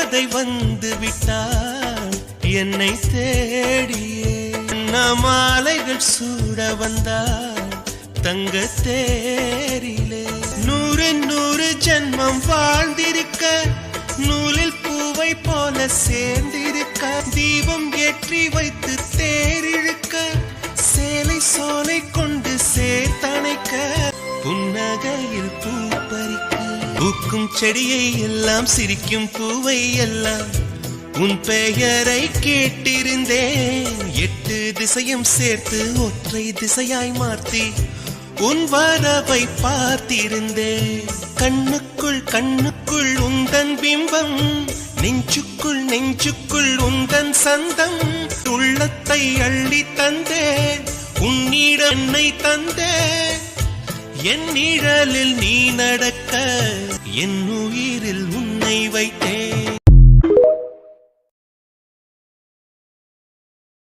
தேவதை வந்து விட்டாள் என்னை தேடியே. மாலைகள் சூட வந்தாள் தங்க தேரிலே. 100 ஜென்மம் வாழ்ந்திருக்க நூலில் பூவை போல சேர்ந்திருக்க. தீபம் ஏற்றி வைத்து தேரிழுக்க சேலை சோலை கொண்டு சேர்த்தணைக்க. புன்னகையில் பூ பறிக்க பூக்கும் செடியை எல்லாம் சிரிக்கும் பூவை எல்லாம் உன் பெயரை கேட்டிருந்தேன். 8 திசையும் சேர்த்து ஒற்றை திசையாய் மாற்றி உன் வரவை பார்த்திருந்தேன். கண்ணுக்குள் கண்ணுக்குள் உந்தன் பிம்பம், நெஞ்சுக்குள் நெஞ்சுக்குள் உந்தன் சந்தம். உள்ளத்தை அள்ளி தந்தேன் உன்னிடம் என்னை தந்தேன். என் நிழலில் நீ நடக்க என் உயிரில் உன்னை வைத்தேன்.